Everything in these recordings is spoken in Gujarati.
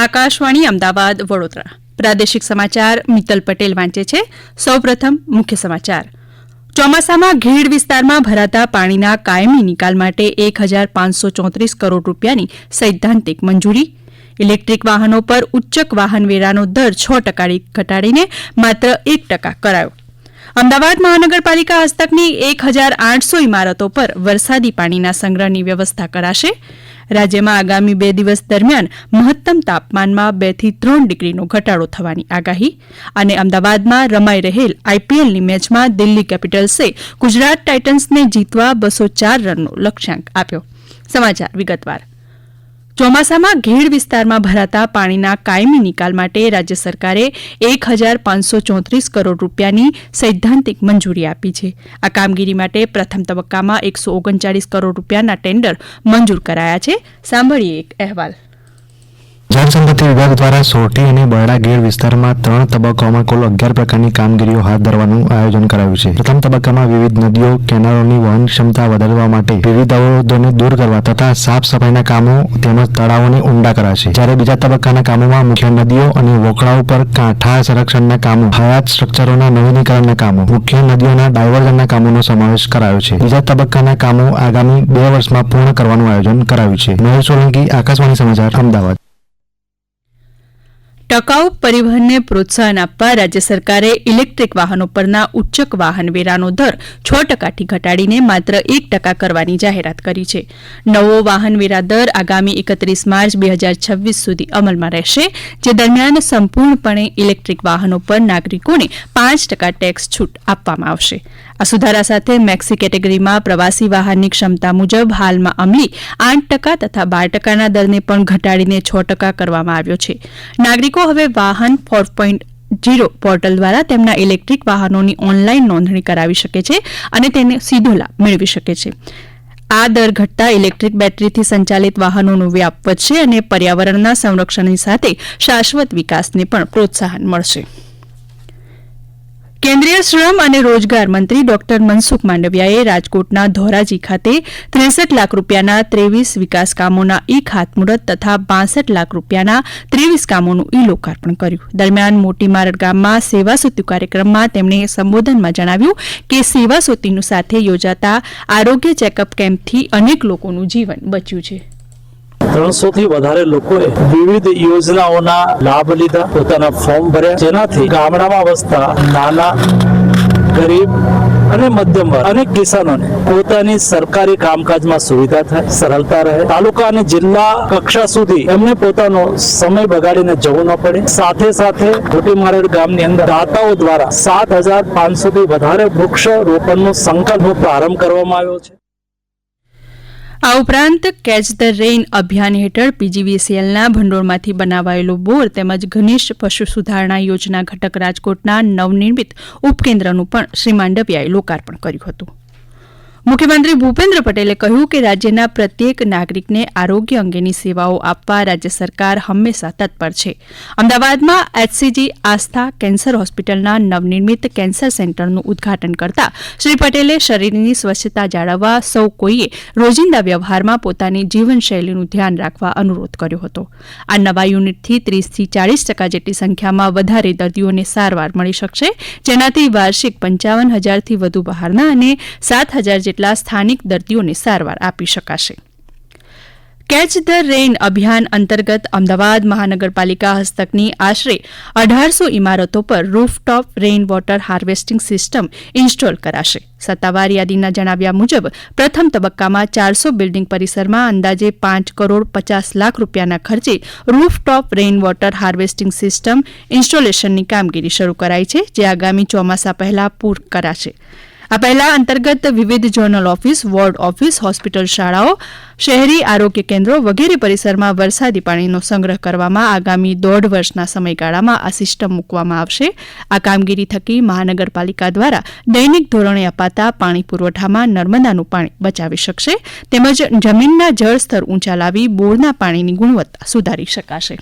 આકાશવાણી અમદાવાદ વડોદરા પ્રાદેશિક સમાચાર મિત્તલ પટેલ વાંચે છે. સૌપ્રથમ મુખ્ય સમાચાર. ચોમાસામાં ઘેડ વિસ્તારમાં ભરાતા પાણીના કાયમી નિકાલ માટે 1534 કરોડ રૂપિયાની સૈદ્ધાંતિક મંજૂરી. ઇલેક્ટ્રિક વાહનો પર ઉચ્ચક વાહન વેરાનો દર 6% ઘટાડીને માત્ર 1% કરાયો. અમદાવાદ મહાનગરપાલિકા હસ્તકની 1800 ઇમારતો પર વરસાદી પાણીના સંગ્રહની વ્યવસ્થા કરાશે. રાજ્યમાં આગામી 2 દિવસ દરમિયાન મહત્તમ તાપમાનમાં 2 થી 3 ડિગ્રીનો ઘટાડો થવાની આગાહી. અને અમદાવાદમાં રમાઈ રહેલ આઈપીએલની મેચમાં દિલ્હી કેપિટલ્સે ગુજરાત ટાઇટન્સને જીતવા 204 રનનો લક્ષ્યાંક આપ્યો. સમાચાર વિગતવાર. ચોમાસામાં ઘેડ વિસ્તારમાં ભરાતા પાણીના કાયમી નિકાલ માટે રાજ્ય સરકારે 1534 કરોડ રૂપિયાની સૈદ્ધાંતિક મંજૂરી આપી છે. આ કામગીરી માટે પ્રથમ તબક્કામાં 139 કરોડ રૂપિયાના ટેન્ડર મંજૂર કરાયા છે. સાંભળીએ એક અહેવાલ. જળસંપત્તિ વિભાગ દ્વારા સોરઠી અને બરડા ઘેડ વિસ્તારમાં 3 તબક્કાઓમાં કુલ 11 પ્રકારની કામગીરીઓ હાથ ધરવાનું આયોજન કરાયું છે. પ્રથમ તબક્કામાં વિવિધ નદીઓ કેનાલોની વહન ક્ષમતા વધારવા માટે વિવિધ અવરોધોને દૂર કરવા તથા સાફ સફાઈના કામો તેમજ તળાવોને ઊંડા કરાશે. જ્યારે બીજા તબક્કાના કામોમાં મુખ્ય નદીઓ અને વોકળાઓ પર કાંઠા સંરક્ષણના કામો, હયાત સ્ટ્રક્ચરોના નવીનીકરણના કામો, મુખ્ય નદીઓના ડાયવર્ઝનના કામોનો સમાવેશ કરાયો છે. બીજા તબક્કાના કામો આગામી 2 વર્ષમાં પૂર્ણ કરવાનું આયોજન કરાયું છે. મહેશ સોલંકી, આકાશવાણી સમાચાર, અમદાવાદ. ટકાઉ પરિવહનને પ્રોત્સાહન આપવા રાજ્ય સરકારે ઇલેક્ટ્રિક વાહનો પરના ઉચ્ચક વાહન વેરાનો દર 6%થી ઘટાડીને માત્ર 1% કરવાની જાહેરાત કરી છે. નવો વાહન વેરા દર આગામી 31 માર્ચ 2026 સુધી અમલમાં રહેશે, જે દરમિયાન સંપૂર્ણપણે ઇલેક્ટ્રિક વાહનો પર નાગરિકોને 5% ટેક્સ છૂટ આપવામાં આવશે. આ સુધારા સાથે મેક્સી કેટેગરીમાં પ્રવાસી વાહનની ક્ષમતા મુજબ હાલમાં અમલી 8% તથા 12%ના દરને પણ ઘટાડીને 6% કરવામાં આવ્યો છે. નાગરિકો હવે વાહન 4.0 પોર્ટલ દ્વારા તેમના ઇલેક્ટ્રિક વાહનોની ઓનલાઈન નોંધણી કરાવી શકે છે અને તેને સીધો લાભ મેળવી શકે છે. આ દર ઘટતા ઇલેક્ટ્રિક બેટરીથી સંચાલિત વાહનોનો વ્યાપ વધશે અને પર્યાવરણના સંરક્ષણની સાથે શાશ્વત વિકાસને પણ પ્રોત્સાહન મળશે. કેન્દ્રીય શ્રમ અને રોજગાર મંત્રી ડોક્ટર મનસુખ માંડવિયાએ રાજકોટના ધોરાજી ખાતે 63 લાખ રૂપિયાના 23 વિકાસ કામોના ઈ ખાતમુહૂર્ત તથા 62 લાખ રૂપિયાના 23 કામોનું ઈ લોકાર્પણ કર્યું. દરમિયાન મોટી મારડ ગામમાં સેવા સેતુ કાર્યક્રમમાં તેમણે સંબોધનમાં જણાવ્યું કે સેવા સેતુની સાથે યોજાતા આરોગ્ય ચેકઅપ કેમ્પથી અનેક લોકોનું જીવન બચ્યું છે. 300 થી વધારે લોકોએ વિવિધ યોજનાઓના લાભ લીધા, પોતાના ફોર્મ ભર્યા, જેનાથી ગામડામાં વસતા નાના, ગરીબ અને મધ્યમ વર્ગ અનેક કિસાનોને પોતાની સરકારી કામકાજમાં સુવિધા થાય, સરળતા રહે. તાલુકા અને જિલ્લા કક્ષા સુધી એમને પોતાનો સમય બગાડીને જવું ન પડે. સાથે સાથે મોટી મારડ ગામની અંદર દાતાઓ દ્વારા 7500 થી વધારે વૃક્ષ રોપણનો સંકલ્પનો પ્રારંભ કરવામાં આવ્યો છે. આ ઉપરાંત કેચ ધ રેઇન અભિયાન હેઠળ પીજીવીસીએલના ભંડોળમાંથી બનાવાયેલો બોર તેમજ ઘનિષ્ઠ પશુ સુધારણા યોજના ઘટક રાજકોટના નવનિર્મિત ઉપકેન્દ્રનું પણ શ્રી માંડવિયાએ લોકાર્પણ કર્યું હતું. મુખ્યમંત્રી ભૂપેન્દ્ર પટેલે કહ્યું કે રાજ્યના પ્રત્યેક નાગરિકને આરોગ્ય અંગેની સેવાઓ આપવા રાજ્ય સરકાર હંમેશા તત્પર છે. અમદાવાદમાં એચસીજી આસ્થા કેન્સર હોસ્પિટલના નવનિર્મિત કેન્સર સેન્ટરનું ઉદ્ઘાટન કરતા શ્રી પટેલે શરીરની સ્વચ્છતા જાળવવા સૌ કોઈએ રોજિંદા વ્યવહારમાં પોતાની જીવનશૈલીનું ધ્યાન રાખવા અનુરોધ કર્યો હતો. આ નવા યુનિટથી 30 થી 40% જેટલી સંખ્યામાં વધારે દર્દીઓને સારવાર મળી શકશે, જેનાથી વાર્ષિક 55,000થી વધુ બહારના અને 7,000 જેટલા સ્થાનિક દર્દીઓને સારવાર આપી શકાશે. કેચ ધ રેઇન અભિયાન અંતર્ગત અમદાવાદ મહાનગરપાલિકા હસ્તકની આશરે 1800 ઇમારતો પર rooftop rain water harvesting system install કરાશે. સત્તાવાર યાદીના જણાવ્યા મુજબ પ્રથમ તબક્કામાં 400 બિલ્ડિંગ પરિસરમાં અંદાજે 5 કરોડ 50 લાખ રૂપિયાના ખર્ચે rooftop rain water harvesting system ઇન્સ્ટોલેશનની કામગીરી શરૂ કરાઈ છે, જે આગામી ચોમાસા પહેલા પૂર્ણ કરાશે. આ પહેલા અંતર્ગત વિવિધ zonal office, ward office, hospital, શાળાઓ, શહેરી આરોગ્ય કેન્દ્રો વગેરે પરિસરમાં વરસાદી પાણીનો સંગ્રહ કરવામાં આગામી 1.5 વર્ષના સમયગાળામાં આ સિસ્ટમ મૂકવામાં આવશે. આ કામગીરી થકી મહાનગરપાલિકા દ્વારા દૈનિક ધોરણે અપાતા પાણી પુરવઠામાં નર્મદાનું પાણી બચાવી શકશે, તેમજ જમીનના જળસ્તર ઊંચા લાવી બોરના પાણીની ગુણવત્તા સુધારી શકાશે.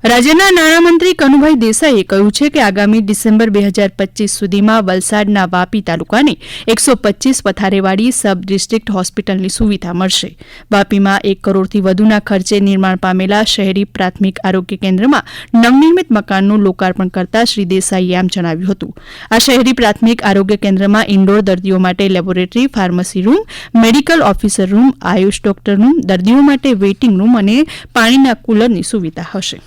રાજ્યના નાણામંત્રી કનુભાઈ દેસાઈએ કહ્યું છે કે આગામી ડિસેમ્બર 2025 સુધીમાં વલસાડના વાપી તાલુકાને 125 પથારેવાળી સબ ડિસ્ટ્રિક્ટ હોસ્પિટલની સુવિધા મળશે. વાપીમાં 1 કરોડથી વધુના ખર્ચે નિર્માણ પામેલા શહેરી પ્રાથમિક આરોગ્ય કેન્દ્રમાં નવનિર્મિત મકાનનું લોકાર્પણ કરતા શ્રી દેસાઈએ આમ જણાવ્યું હતું. આ શહેરી પ્રાથમિક આરોગ્ય કેન્દ્રમાં ઇન્ડોર દર્દીઓ માટે laboratory, pharmacy room, medical officer room, Ayush doctor room, દર્દીઓ માટે વેઇટિંગ રૂમ અને પાણીના કુલરની સુવિધા હશે.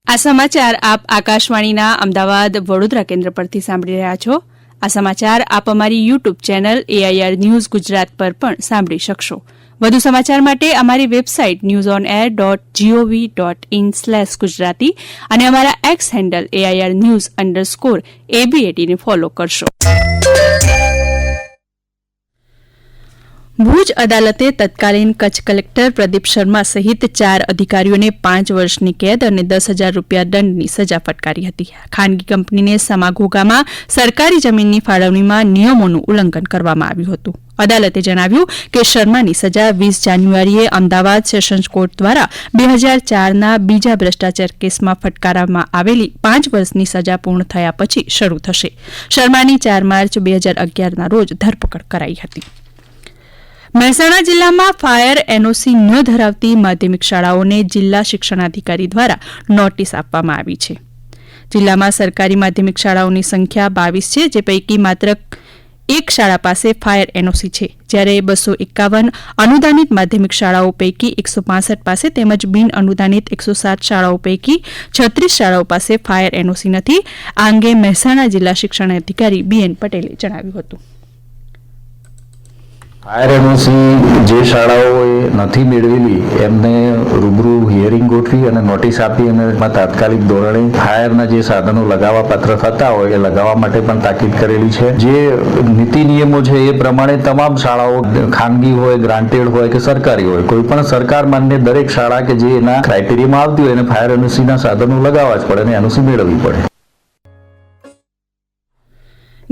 આ સમાચાર આપ આકાશવાણીના અમદાવાદ વડોદરા કેન્દ્ર પરથી સાંભળી રહ્યા છો. આ સમાચાર આપ અમારી YouTube channel AIR news Gujarat પર પણ સાંભળી શકશો. વધુ સમાચાર માટે અમારી વેબસાઇટ newsonair.gov.in/gujarati અને અમારા એક્સ હેન્ડલ AIR_news_ABAT ને ફોલો કરશો. ભુજ અદાલતે તત્કાલીન કચ્છ કલેક્ટર પ્રદીપ શર્મા સહિત 4 અધિકારીઓને 5 વર્ષની કેદ અને 10,000 રૂપિયા દંડની સજા ફટકારી હતી. ખાનગી કંપનીને સમાઘોગામાં સરકારી જમીનની ફાળવણીમાં નિયમોનું ઉલ્લંઘન કરવામાં આવ્યું હતું. અદાલતે જણાવ્યું કે શર્માની સજા 20 જાન્યુઆરીએ અમદાવાદ સેશન્સ કોર્ટ દ્વારા 2004ના બીજા ભ્રષ્ટાચાર કેસમાં ફટકારવામાં આવેલી 5 વર્ષની સજા પૂર્ણ થયા પછી શરૂ થશે. શર્માની 4 માર્ચ 2011ના રોજ ધરપકડ કરાઈ હતી. મહેસાણા જિલ્લામાં ફાયર એનઓસી ન ધરાવતી માધ્યમિક શાળાઓને જિલ્લા શિક્ષણાધિકારી દ્વારા નોટિસ આપવામાં આવી છે. જિલ્લામાં સરકારી માધ્યમિક શાળાઓની સંખ્યા 22 છે, જે પૈકી માત્ર 1 શાળા પાસે ફાયર એનઓસી છે, જ્યારે 251 અનુદાનિત માધ્યમિક શાળાઓ પૈકી 165 પાસે તેમજ બિન અનુદાનિત 107 શાળાઓ પૈકી 36 શાળાઓ પાસે ફાયર એનઓસી નથી. આ અંગે મહેસાણા જિલ્લા શિક્ષણાધિકારી BN પટેલે જણાવ્યું હતું. ફાયર એનઓસી જે શાળાઓએ નથી મેળવેલી એમને રૂબરૂ હિયરિંગ ગોઠવી અને નોટિસ આપી અને તાત્કાલિક ધોરણે ફાયરના જે સાધનો લગાવવા પાત્ર થતા હોય એ લગાવવા માટે પણ તાકીદ કરેલી છે. જે નીતિ નિયમો છે એ પ્રમાણે તમામ શાળાઓ ખાનગી હોય, ગ્રાન્ટેડ હોય કે સરકારી હોય, કોઈ પણ સરકાર માન્ય દરેક શાળા કે જે એના ક્રાઇટેરિયામાં આવતી હોય એને ફાયર એનઓસીના સાધનો લગાવવા જ પડે અને એનઓસી મેળવવી પડે.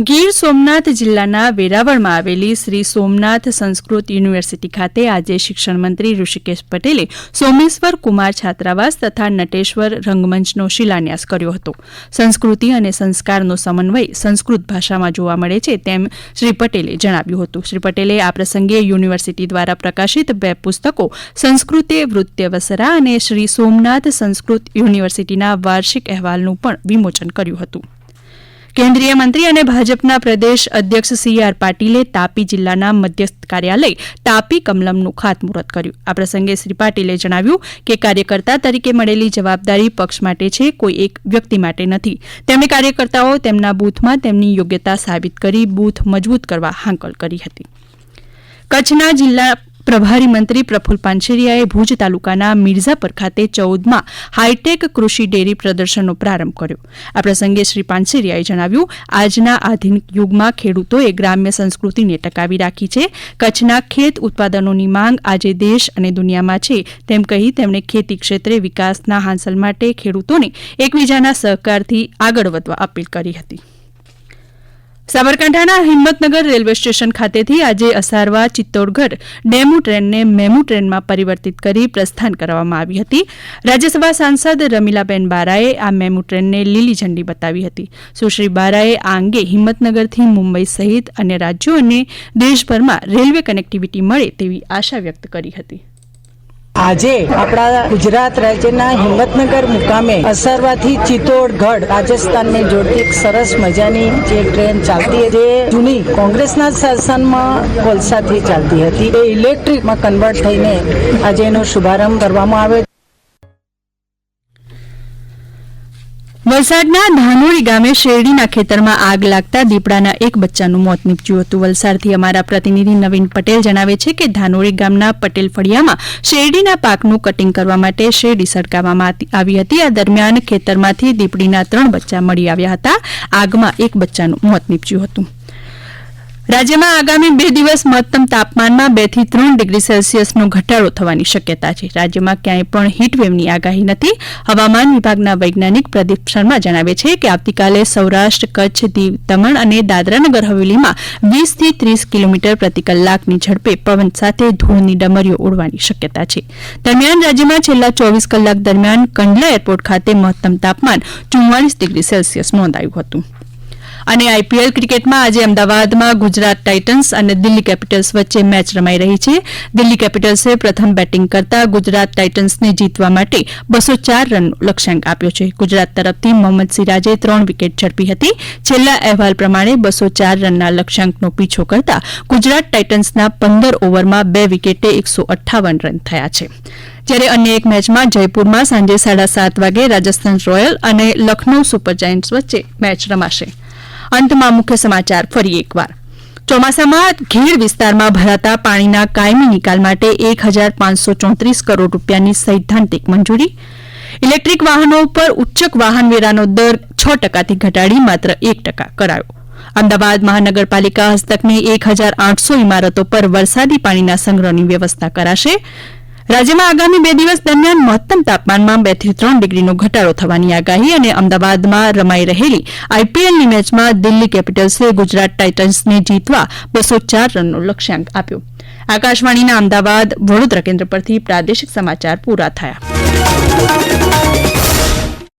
ગીર સોમનાથ જિલ્લાના વેરાવળમાં આવેલી શ્રી સોમનાથ સંસ્કૃત યુનિવર્સિટી ખાતે આજે શિક્ષણ મંત્રી ઋષિકેશ પટેલે સોમેશ્વર કુમાર છાત્રાવાસ તથા નટેશ્વર રંગમંચનો શિલાન્યાસ કર્યો હતો. સંસ્કૃતિ અને સંસ્કારનો સમન્વય સંસ્કૃત ભાષામાં જોવા મળે છે તેમ શ્રી પટેલે જણાવ્યું હતું. શ્રી પટેલે આ પ્રસંગે યુનિવર્સિટી દ્વારા પ્રકાશિત 2 પુસ્તકો સંસ્કૃતે વૃત્યવસરા અને શ્રી સોમનાથ સંસ્કૃત યુનિવર્સિટીના વાર્ષિક અહેવાલનું પણ વિમોચન કર્યું હતું. કેન્દ્રીય મંત્રી અને ભાજપના પ્રદેશ અધ્યક્ષ CR પાટીલે તાપી જિલ્લાના મધ્યસ્થ કાર્યાલય તાપી કમલમનું ખાતમુહૂર્ત કર્યું. આ પ્રસંગે શ્રી પાટીલે જણાવ્યું કે કાર્યકર્તા તરીકે મળેલી જવાબદારી પક્ષ માટે છે, કોઈ એક વ્યક્તિ માટે નથી. તેમણે કાર્યકર્તાઓ તેમના બૂથમાં તેમની યોગ્યતા સાબિત કરી બૂથ મજબૂત કરવા હાંકલ કરી હતી. કચ્છના જિલ્લા પ્રભારી મંત્રી પ્રફુલ્લ પાનસેરિયાએ ભુજ તાલુકાના મિર્ઝાપર ખાતે 14મા હાઈટેક કૃષિ ડેરી પ્રદર્શનનો પ્રારંભ કર્યો. આ પ્રસંગે શ્રી પાનસેરિયાએ જણાવ્યું, આજના આધુનિક યુગમાં ખેડૂતોએ ગ્રામ્ય સંસ્કૃતિને ટકાવી રાખી છે. કચ્છના ખેત ઉત્પાદનોની માંગ આજે દેશ અને દુનિયામાં છે તેમ કહી તેમણે ખેતી ક્ષેત્રે વિકાસના હાંસલ માટે ખેડૂતોને એકબીજાના સહકારથી આગળ વધવા અપીલ કરી હતી. સાબરકાંઠાના હિંમતનગર રેલવે સ્ટેશન ખાતેથી આજે અસારવા ચિત્તોડગઢ ડેમુ ટ્રેનને મેમુ ટ્રેનમાં પરિવર્તિત કરી પ્રસ્થાન કરવામાં આવી હતી. રાજ્યસભા સાંસદ રમીલાબેન બારાએ આ મેમુ ટ્રેનને લીલી ઝંડી બતાવી હતી. સુશ્રી બારાએ આ અંગે હિંમતનગરથી મુંબઈ સહિત અન્ય રાજ્યો અને દેશભરમાં રેલવે કનેક્ટિવિટી મળે તેવી આશા વ્યક્ત કરી હતી. આજે આપણા ગુજરાત રાજ્યના હિંમતનગર મુકામે અસરવાથી ચિત્તોડગઢ રાજસ્થાનને જોડતી એક સરસ મજાની જે ટ્રેન ચાલતી જે જૂની કોંગ્રેસના શાસનમાં કોલસાથી ચાલતી હતી એ ઇલેક્ટ્રિકમાં કન્વર્ટ થઈને આજે એનો શુભારંભ કરવામાં આવ્યો. વલસાડના ધાનોરી ગામે શેરડીના ખેતરમાં આગ લાગતા દીપડાના 1 બચ્ચાનું મોત નીપજ્યું હતું. વલસાડથી અમારા પ્રતિનિધિ નવીન પટેલ જણાવે છે કે ધાનોરી ગામના પટેલ ફળિયામાં શેરડીના પાકનું કટિંગ કરવા માટે શેરડી સળગાવવામાં આવી હતી. આ દરમિયાન ખેતરમાંથી દીપડીના 3 બચ્ચા મળી આવ્યા હતા. આગમાં 1 બચ્ચાનું મોત નીપજ્યું હતું. રાજ્યમાં આગામી 2 દિવસ મહત્તમ તાપમાનમાં 2 થી 3 ડિગ્રી સેલ્સિયસનો ઘટાડો થવાની શક્યતા છે. રાજ્યમાં ક્યાંય પણ હીટવેવની આગાહી નથી. હવામાન વિભાગના વૈજ્ઞાનિક પ્રદીપ શર્મા જણાવે છે કે આવતીકાલે સૌરાષ્ટ્ર, કચ્છ, દીવ, દમણ અને દાદરાનગર હવેલીમાં 20 થી 30 કિલોમીટર પ્રતિ કલાકની ઝડપે પવન સાથે ધૂળની ડમરીઓ ઉડવાની શક્યતા છે. દરમિયાન રાજ્યમાં છેલ્લા 24 કલાક દરમિયાન કંડલા એરપોર્ટ ખાતે મહત્તમ તાપમાન 44 ડિગ્રી સેલ્સિયસ નોંધાયું હતું. અને આઈપીએલ ક્રિકેટમાં આજે અમદાવાદમાં ગુજરાત ટાઇટન્સ અને દિલ્હી કેપિટલ્સ વચ્ચે મેચ રમાઈ રહી છે. દિલ્હી કેપિટલ્સે પ્રથમ બેટિંગ કરતા ગુજરાત ટાઇટન્સને જીતવા માટે 204 રનનો લક્ષ્યાંક આપ્યો છે. ગુજરાત તરફથી મોહમ્મદ સિરાજે 3 વિકેટ ઝડપી હતી. છેલ્લા અહેવાલ પ્રમાણે 204 રનના લક્ષ્યાંકનો પીછો કરતા ગુજરાત ટાઇટન્સના 15 ઓવરમાં 2 વિકેટે 158 રન થયા છે. જ્યારે અન્ય એક મેચમાં જયપુરમાં સાંજે 7:30 વાગે રાજસ્થાન રોયલ અને લખનૌ સુપર જાયન્ટ્સ વચ્ચે મેચ રમાશે. અંતમાં મુખ્ય સમાચાર ફરી એકવાર. ચોમાસામાં ઘેડ વિસ્તારમાં ભરાતા પાણીના કાયમી નિકાલ માટે 1,534 કરોડ રૂપિયાની સૈદ્ધાંતિક મંજૂરી. ઇલેક્ટ્રિક વાહનો ઉપર ઉચ્ચક વાહનવેરાનો દર 6%થી ઘટાડી માત્ર 1% કરાયો. અમદાવાદ મહાનગરપાલિકા હસ્તકની 1,800 ઇમારતો પર વરસાદી પાણીના સંગ્રહની વ્યવસ્થા કરાશે. રાજ્યમાં આગામી 2 દિવસ દરમિયાન મહત્તમ તાપમાનમાં 2 થી 3 ડિગ્રીનો ઘટાડો થવાની આગાહી. અને અમદાવાદમાં રમાઈ રહેલી આઈપીએલની મેચમાં દિલ્હી કેપિટલ્સે ગુજરાત ટાઇટન્સને જીતવા 204 રનનો લક્ષ્યાંક આપ્યો. આકાશવાણીના અમદાવાદ વડોદરા કેન્દ્ર પરથી પ્રાદેશિક સમાચાર પૂરા થયા.